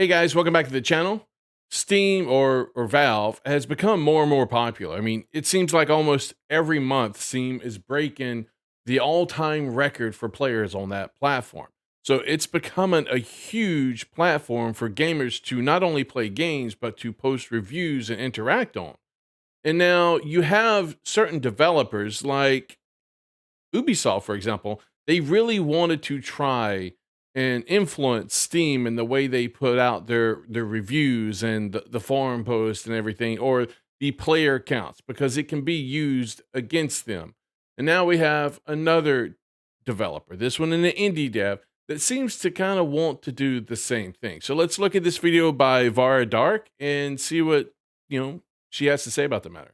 Hey guys, welcome back to the channel. Steam or Valve has become more and more popular. I mean, it seems like almost every month Steam is breaking the all-time record for players on that platform. So it's becoming a huge platform for gamers to not only play games, but to post reviews and interact on. And now you have certain developers like Ubisoft, for example, they really wanted to try and influence Steam in the way they put out their reviews and the forum posts and everything, or the player counts, because it can be used against them. And now we have another developer, this one an indie dev, that seems to kind of want to do the same thing. So let's look at this video by Vara and see what she has to say about the matter.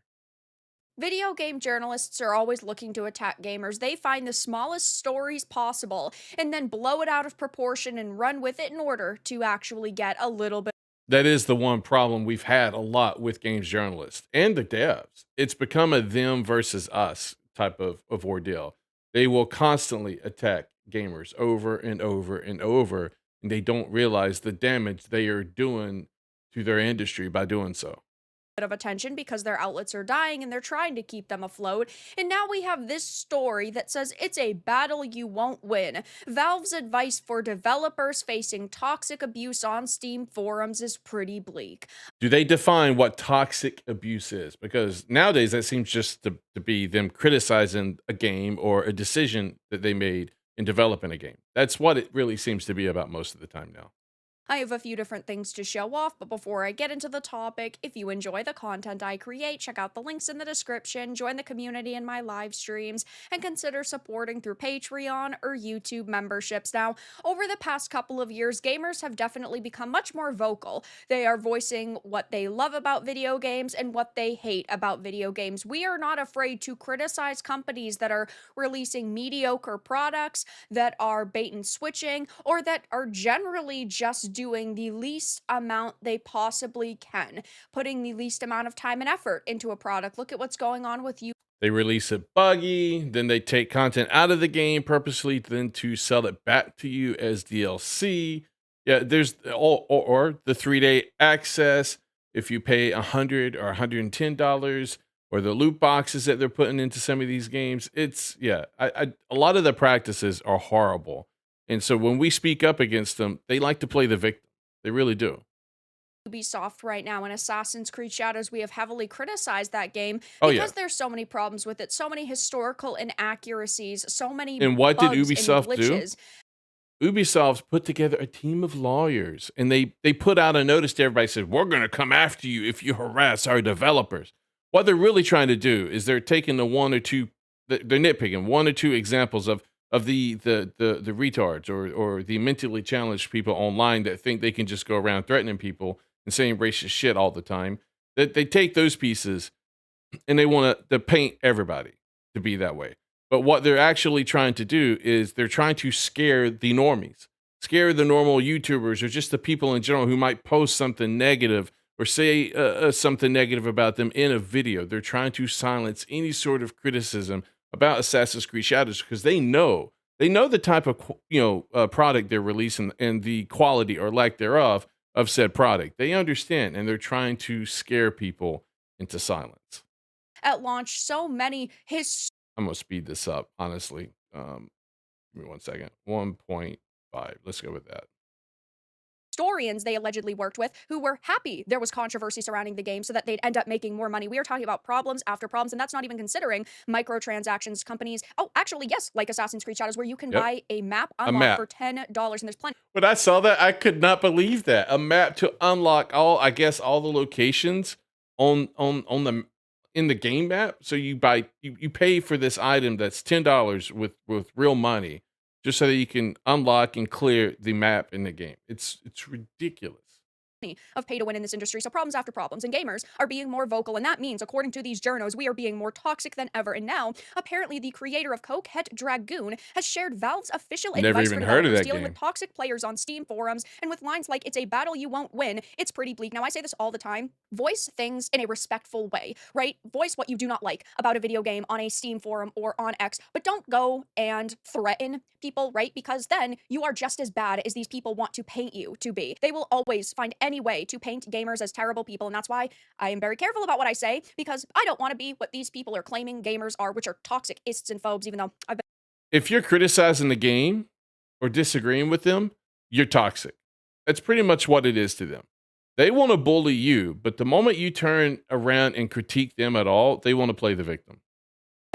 Video game journalists are always looking to attack gamers. They find the smallest stories possible and then blow it out of proportion and run with it in order to actually get a little bit. That is the one problem we've had a lot with games journalists and the devs. It's become a them versus us type of ordeal. They will constantly attack gamers over and over and over, and they don't realize the damage they are doing to their industry by doing so. Of attention because their outlets are dying and they're trying to keep them afloat. And now we have this story that says it's a battle you won't win. Valve's advice for developers facing toxic abuse on Steam forums is pretty bleak. Do they define what toxic abuse is? Because nowadays that seems just to be them criticizing a game or a decision that they made in developing a game. That's what it really seems to be about most of the time now. I have a few different things to show off, but before I get into the topic, if you enjoy the content I create, check out the links in the description, join the community in my live streams, and consider supporting through Patreon or YouTube memberships. Now, over the past couple of years, gamers have definitely become much more vocal. They are voicing what they love about video games and what they hate about video games. We are not afraid to criticize companies that are releasing mediocre products, that are bait and switching, or that are generally just doing the least amount they possibly can, putting the least amount of time and effort into a product. Look at what's going on with you. They release it buggy, then they take content out of the game purposely, then to sell it back to you as DLC. Yeah, there's or the 3-day access if you pay $100 or $110, or the loot boxes that they're putting into some of these games. It's a lot of the practices are horrible, and so when we speak up against them, they like to play the victim. They really do. Ubisoft right now in Assassin's Creed Shadows. We have heavily criticized that game Oh yeah. because there's so many problems with it, so many historical inaccuracies, so many And what did bugs and Ubisoft do? glitches. Ubisoft put together a team of lawyers, and they put out a notice to everybody, said, we're going to come after you if you harass our developers. What they're really trying to do is they're taking the one or two, they're nitpicking one or two examples of the retards or the mentally challenged people online that think they can just go around threatening people and saying racist shit all the time. That they take those pieces and they want to paint everybody to be that way. But what they're actually trying to do is they're trying to scare the normies, scare the normal YouTubers or just the people in general who might post something negative or say something negative about them in a video. They're trying to silence any sort of criticism about Assassin's Creed Shadows because they know the type of product they're releasing and the quality or lack thereof of said product. They understand, and they're trying to scare people into silence. At launch, so many I'm gonna speed this up, honestly. Give me 1 second. 1.5. Let's go with that. historians they allegedly worked with who were happy there was controversy surrounding the game so that they'd end up making more money. We are talking about problems after problems, and that's not even considering microtransactions companies. Oh, actually, yes, like Assassin's Creed Shadows, where you can Yep, buy a map a unlock map. for $10, and there's plenty. When I saw that, I could not believe that a map to unlock all, I guess, all the locations on the in the game map. So you pay for this item that's $10 with real money, just so that you can unlock and clear the map in the game. It's ridiculous. of pay to win in this industry, so problems after problems, and gamers are being more vocal, and that means, according to these journos, we are being more toxic than ever. And now, apparently, the creator of Coquette Dragoon has shared Valve's official Never advice for even heard of developers that dealing with game. toxic players on Steam forums, and with lines like, "It's a battle you won't win." It's pretty bleak. Now, I say this all the time: voice things in a respectful way, right? Voice what you do not like about a video game on a Steam forum or on X, but don't go and threaten people, right? Because then you are just as bad as these people want to paint you to be. They will always find any way to paint gamers as terrible people, and that's why I am very careful about what I say, because I don't want to be what these people are claiming gamers are, which are toxic ists and phobes, even though I've been If you're criticizing the game or disagreeing with them, you're toxic. That's pretty much what it is to them. They want to bully you, but the moment you turn around and critique them at all, they want to play the victim.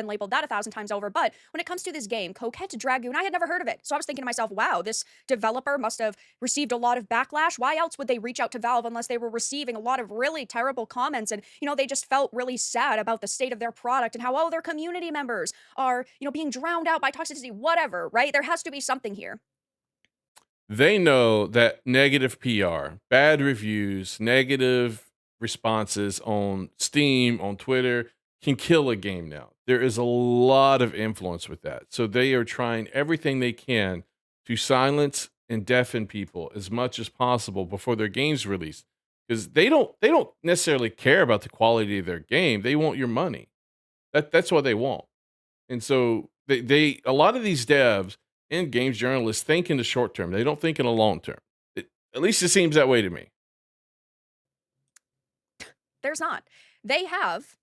labeled that 1,000 times over. But when it comes to this game, Coquette Dragoon, I had never heard of it. So I was thinking to myself, wow, this developer must have received a lot of backlash. Why else would they reach out to Valve unless they were receiving a lot of really terrible comments? And, they just felt really sad about the state of their product and how, oh, their community members are, being drowned out by toxicity, whatever, right? There has to be something here. They know that negative PR, bad reviews, negative responses on Steam, on Twitter can kill a game now. There is a lot of influence with that. So they are trying everything they can to silence and deafen people as much as possible before their game's released. Because they don't necessarily care about the quality of their game. They want your money. That's what they want. And so they a lot of these devs and games journalists think in the short term. They don't think in the long term. At least it seems that way to me. There's not. They have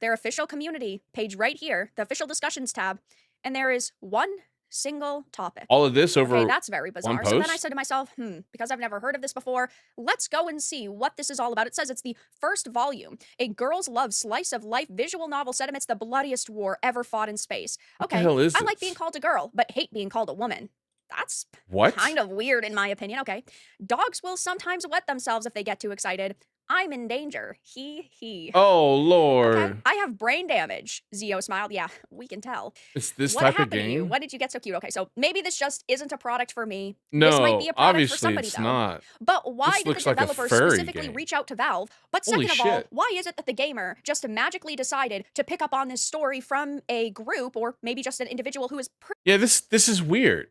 their official community page right here, the official discussions tab, and there is one single topic. All of this over Okay, that's very one bizarre. So then I post. said to myself, because I've never heard of this before, let's go and see what this is all about. It says it's the first volume, a girl's love slice of life visual novel set amidst the bloodiest war ever fought in space. What the Okay, hell is I like being this? called a girl, but hate being called a woman. That's What? kind of weird in my opinion. Okay. Dogs will sometimes wet themselves if they get too excited. I'm in danger. He. Oh Okay. Lord. I have brain damage. Zio smiled. Yeah, we can tell. It's this What type of happened to you? game? What did you get so cute? Okay, so maybe this just isn't a product for me. This might be No, a product for obviously somebody, it's though. not. But why This did the looks like a developers furry specifically game. reach out to Valve? But Holy second of all, shit. why is it that the gamer just magically decided to pick up on this story from a group or maybe just an individual who is Yeah, this is weird.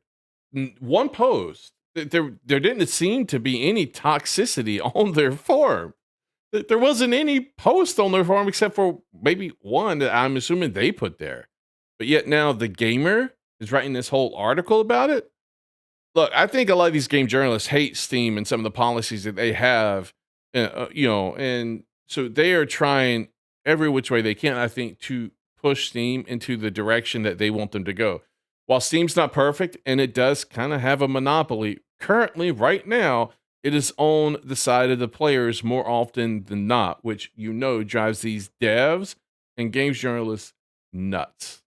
One post. There didn't seem to be any toxicity on their forum. There wasn't any post on their forum except for maybe one that I'm assuming they put there. But yet now the gamer is writing this whole article about it. Look, I think a lot of these game journalists hate Steam and some of the policies that they have, and so they are trying every which way they can, I think, to push Steam into the direction that they want them to go. While Steam's not perfect and it does kind of have a monopoly currently, right now, it is on the side of the players more often than not, which drives these devs and games journalists nuts.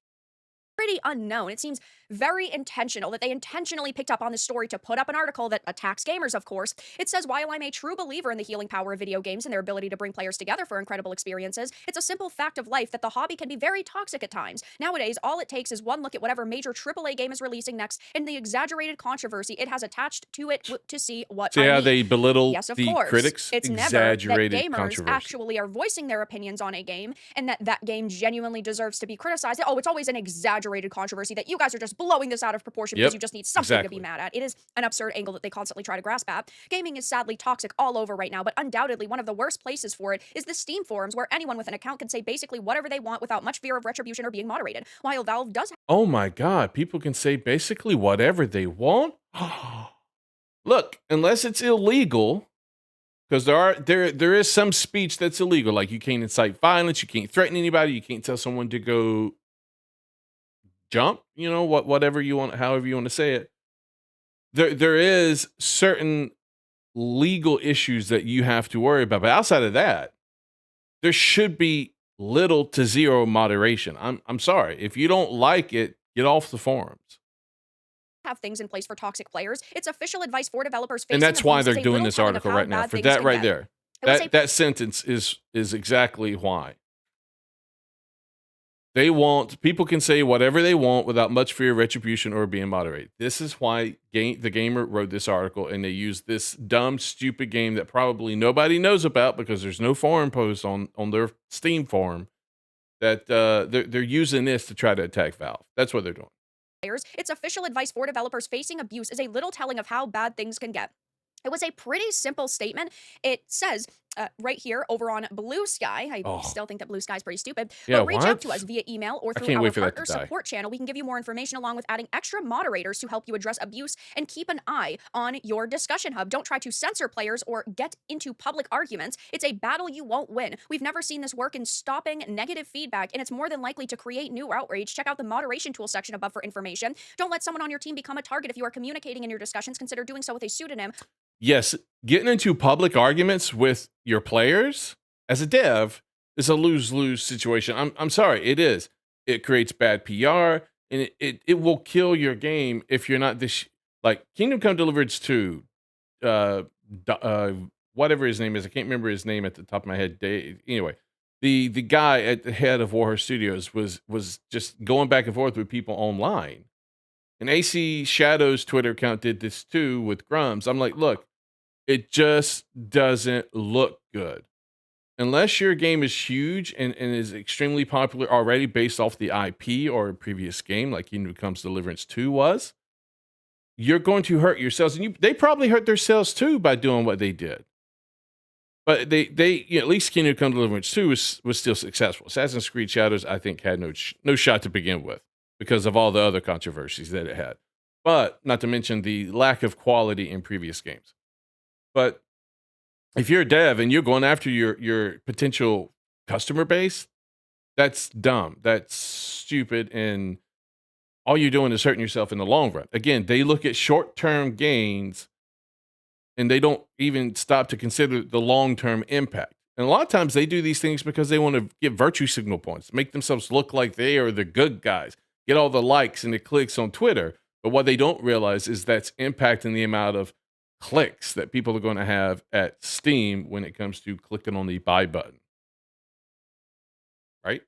pretty unknown. It seems very intentional that they intentionally picked up on this story to put up an article that attacks gamers, of course. It says, while I'm a true believer in the healing power of video games and their ability to bring players together for incredible experiences, it's a simple fact of life that the hobby can be very toxic at times. Nowadays, all it takes is one look at whatever major AAA game is releasing next and the exaggerated controversy it has attached to it to see what See I how mean. they belittle Yes, of the course. critics? It's never that Exaggerated gamers controversy. actually are voicing their opinions on a game and that game genuinely deserves to be criticized. Oh, it's always an exaggerated controversy that you guys are just blowing this out of proportion because Yep, you just need something to be exactly. mad at. It is an absurd angle that they constantly try to grasp at. Gaming is sadly toxic all over right now, but undoubtedly one of the worst places for it is the Steam forums where anyone with an account can say basically whatever they want without much fear of retribution or being moderated. While Valve does Oh my God, people can say basically whatever they want. Look, unless it's illegal, because there is some speech that's illegal, like you can't incite violence, you can't threaten anybody, you can't tell someone to go jump, whatever you want, however you want to say it. There is certain legal issues that you have to worry about, but outside of that, there should be little to zero moderation. I'm sorry. If you don't like it, get off the forums. have things in place for toxic players. It's official advice for developers And facing that's why abuse they're is a doing little this telling of article how right now. bad For things that can right get. there. It was a That sentence is exactly why. People can say whatever they want without much fear of retribution or being moderated. This is why the gamer wrote this article, and they used this dumb, stupid game that probably nobody knows about because there's no forum post on their Steam forum that they're using this to try to attack Valve. That's what they're doing. Its official advice for developers facing abuse is a little telling of how bad things can get. It was a pretty simple statement. It says right here over on Blue Sky, I Oh, still think that Blue Sky is pretty stupid, yeah, but reach out to what? us via email or I through can't our wait for that partner to die. support channel. We can give you more information along with adding extra moderators to help you address abuse and keep an eye on your discussion hub. Don't try to censor players or get into public arguments. It's a battle you won't win. We've never seen this work in stopping negative feedback, and it's more than likely to create new outrage. Check out the moderation tool section above for information. Don't let someone on your team become a target. If you are communicating in your discussions, consider doing so with a pseudonym. Yes, getting into public arguments with your players as a dev is a lose-lose situation. I'm sorry, it is. It creates bad PR, and it will kill your game if you're not this like Kingdom Come Deliverance 2, uh, whatever his name is. I can't remember his name at the top of my head. Anyway, the guy at the head of Warhorse Studios was just going back and forth with people online. And AC Shadow's Twitter account did this too with Grums. I'm like, look, it just doesn't look good. Unless your game is huge and is extremely popular already based off the IP or a previous game, like Kingdom Come Deliverance 2 was, you're going to hurt yourselves. And they probably hurt themselves too by doing what they did. But at least Kingdom Come Deliverance 2 was still successful. Assassin's Creed Shadows, I think, had no shot to begin with because of all the other controversies that it had. But not to mention the lack of quality in previous games. But if you're a dev and you're going after your potential customer base, that's dumb. That's stupid. And all you're doing is hurting yourself in the long run. Again, they look at short-term gains and they don't even stop to consider the long-term impact. And a lot of times they do these things because they want to get virtue signal points, make themselves look like they are the good guys, get all the likes and the clicks on Twitter. But what they don't realize is that's impacting the amount of clicks that people are going to have at Steam when it comes to clicking on the buy button. Right?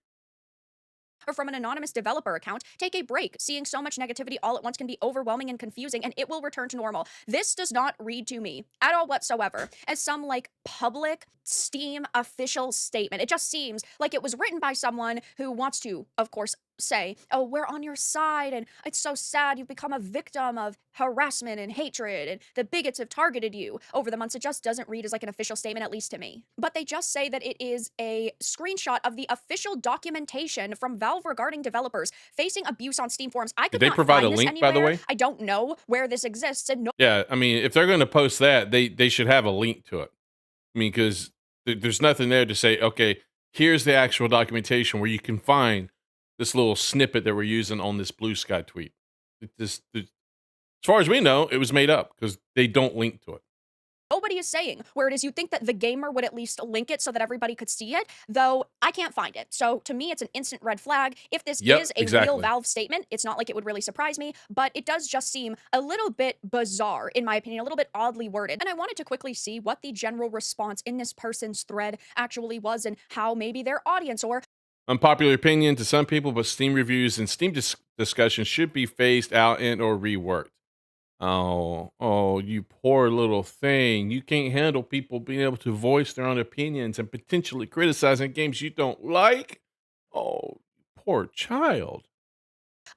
Or from an anonymous developer account, take a break. Seeing so much negativity all at once can be overwhelming and confusing, and it will return to normal. This does not read to me at all whatsoever as some public Steam official statement. It just seems like it was written by someone who wants to, of course, say, oh, we're on your side, and it's so sad you've become a victim of harassment and hatred, and the bigots have targeted you over the months. It just doesn't read as an official statement, at least to me. But they just say that it is a screenshot of the official documentation from Valve regarding developers facing abuse on Steam forums. I Did could they not provide a find this link, by the anywhere. way? I don't know where this exists, and no. Yeah, I mean, if they're going to post that, they should have a link to it. I mean, because there's nothing there to say, okay, here's the actual documentation where you can find this little snippet that we're using on this Blue Sky tweet. As far as we know, it was made up because they don't link to it. Nobody is saying where it is. You'd think that the gamer would at least link it so that everybody could see it, though I can't find it. So to me, it's an instant red flag. If this Yep, is a real exactly. Valve statement, it's not like it would really surprise me, but it does just seem a little bit bizarre, in my opinion, a little bit oddly worded. And I wanted to quickly see what the general response in this person's thread actually was and how maybe their audience or Unpopular opinion to some people, but Steam reviews and Steam discussions should be phased out and or reworked. Oh, you poor little thing. You can't handle people being able to voice their own opinions and potentially criticizing games you don't like? Oh, poor child.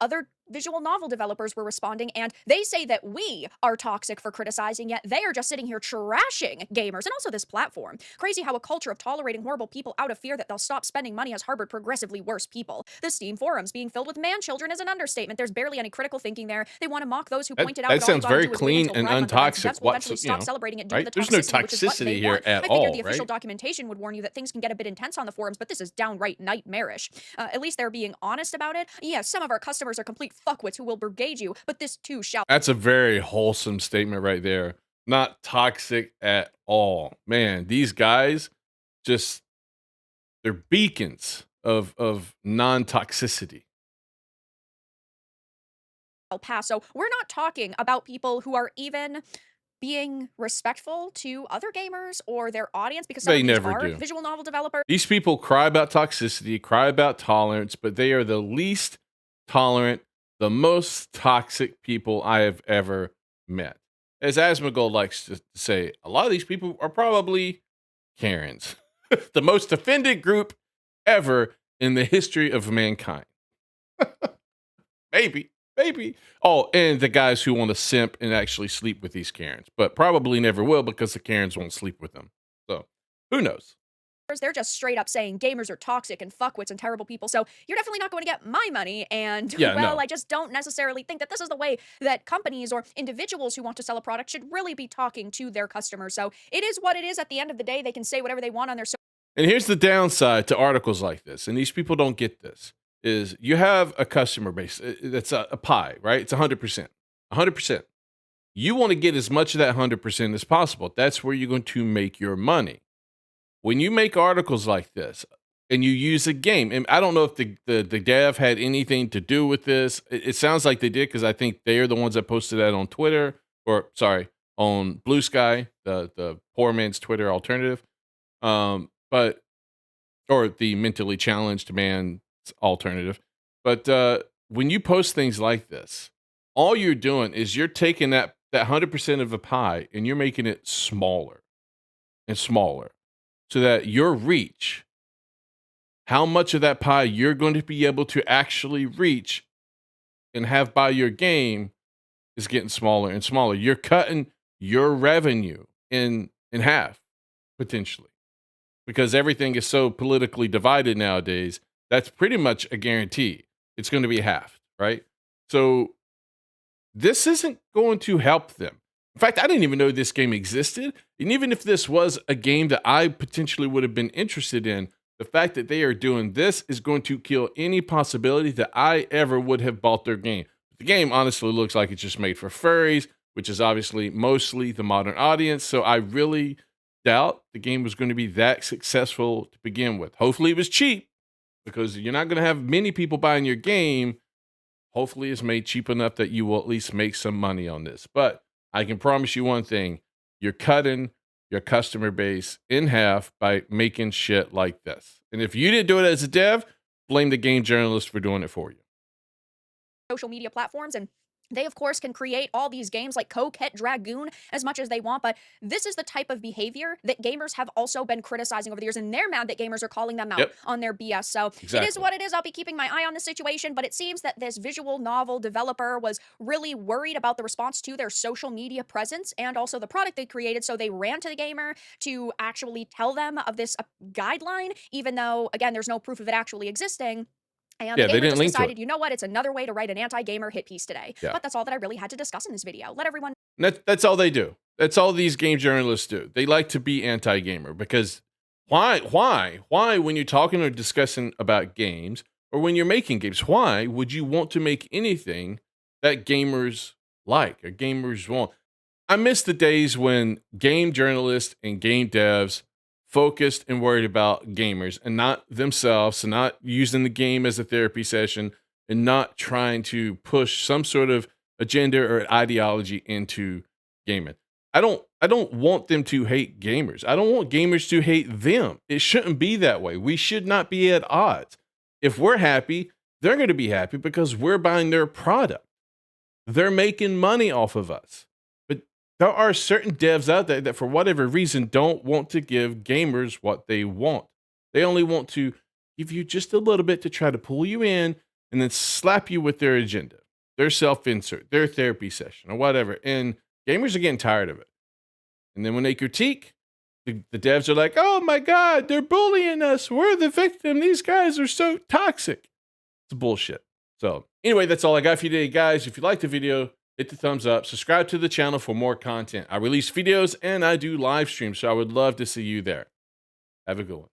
other visual novel developers were responding, and they say that we are toxic for criticizing, yet they are just sitting here trashing gamers and also this platform. Crazy how a culture of tolerating horrible people out of fear that they'll stop spending money has harbored progressively worse people. The Steam forums being filled with man-children is an understatement. There's barely any critical thinking there. They want to mock those who pointed out That that all you sounds gotta very do is wait clean until and Pride Month events. untoxic. Vets will eventually stop celebrating it due to Right? the There's no which is what they toxicity here want. at I figured all, the official right? documentation would warn you that things can get a bit intense on the forums, but this is downright nightmarish. At least they're being honest about it. Yes, some of our customers are complete fuckwits who will brigade you, but this too shall. That's a very wholesome statement right there. Not toxic at all. Man, these guys just they're beacons of non-toxicity. El Paso. We're not talking about people who are even being respectful to other gamers or their audience, because some They of these never are do. visual novel developers. These people cry about toxicity, cry about tolerance, but they are the least tolerant, the most toxic people I have ever met. As Asmongold likes to say, a lot of these people are probably Karens, the most offended group ever in the history of mankind. Maybe, maybe. Oh, and the guys who want to simp and actually sleep with these Karens, but probably never will because the Karens won't sleep with them. So who knows? They're just straight up saying gamers are toxic and fuckwits and terrible people. So you're definitely not going to get my money. And Yeah, well, no. I just don't necessarily think that this is the way that companies or individuals who want to sell a product should really be talking to their customers. So it is what it is. At the end of the day, they can say whatever they want on their And here's the downside to articles like this, and these people don't get this, is you have a customer base that's a pie, right? It's 100%. 100%. You want to get as much of that 100% as possible. That's where you're going to make your money. When you make articles like this and you use a game, and I don't know if the dev had anything to do with this. It sounds like they did because I think they're the ones that posted that on Twitter, or sorry, on Blue Sky, the poor man's Twitter alternative. But or the mentally challenged man's alternative. But when you post things like this, all you're doing is you're taking that 100% of a pie and you're making it smaller and smaller so that your reach, how much of that pie you're going to be able to actually reach and have buy your game, is getting smaller and smaller. You're cutting your revenue in half potentially, because everything is so politically divided nowadays. That's pretty much a guarantee. It's going to be half, right? So this isn't going to help them. In fact, I didn't even know this game existed. And even if this was a game that I potentially would have been interested in, the fact that they are doing this is going to kill any possibility that I ever would have bought their game. The game honestly looks like it's just made for furries, which is obviously mostly the modern audience. So I really doubt the game was going to be that successful to begin with. Hopefully it was cheap, because you're not going to have many people buying your game. Hopefully it's made cheap enough that you will at least make some money on this. But I can promise you one thing, you're cutting your customer base in half by making shit like this. And if you didn't do it as a dev, blame the game journalist for doing it for you. social media platforms. And they, of course, can create all these games like Coquette Dragoon as much as they want, but this is the type of behavior that gamers have also been criticizing over the years, and they're mad that gamers are calling them out Yep, on their BS. So it is exactly. what it is. I'll be keeping my eye on the situation, but it seems that this visual novel developer was really worried about the response to their social media presence and also the product they created, so they ran to the gamer to actually tell them of this guideline, even though, again, there's no proof of it actually existing. And the Yeah, they gamer didn't just link to it. decided, you know what, it's another way to write an anti-gamer hit piece today. Yeah. But that's all that I really had to discuss in this video. Let everyone And that's all they do. That's all these game journalists do. They like to be anti-gamer, because why, when you're talking or discussing about games, or when you're making games, why would you want to make anything that gamers like or gamers want? I miss the days when game journalists and game devs focused and worried about gamers and not themselves, and not using the game as a therapy session, and not trying to push some sort of agenda or ideology into gaming. I don't want them to hate gamers. I don't want gamers to hate them. It shouldn't be that way. We should not be at odds. If we're happy, they're going to be happy because we're buying their product. They're making money off of us. But there are certain devs out there that, for whatever reason, don't want to give gamers what they want. They only want to give you just a little bit to try to pull you in and then slap you with their agenda, their self insert, their therapy session, or whatever. And gamers are getting tired of it. And then when they critique, the devs are like, oh my God, they're bullying us. We're the victim. These guys are so toxic. It's bullshit. So anyway, that's all I got for you today, guys. If you liked the video, hit the thumbs up, subscribe to the channel for more content. I release videos and I do live streams, so I would love to see you there. Have a good one.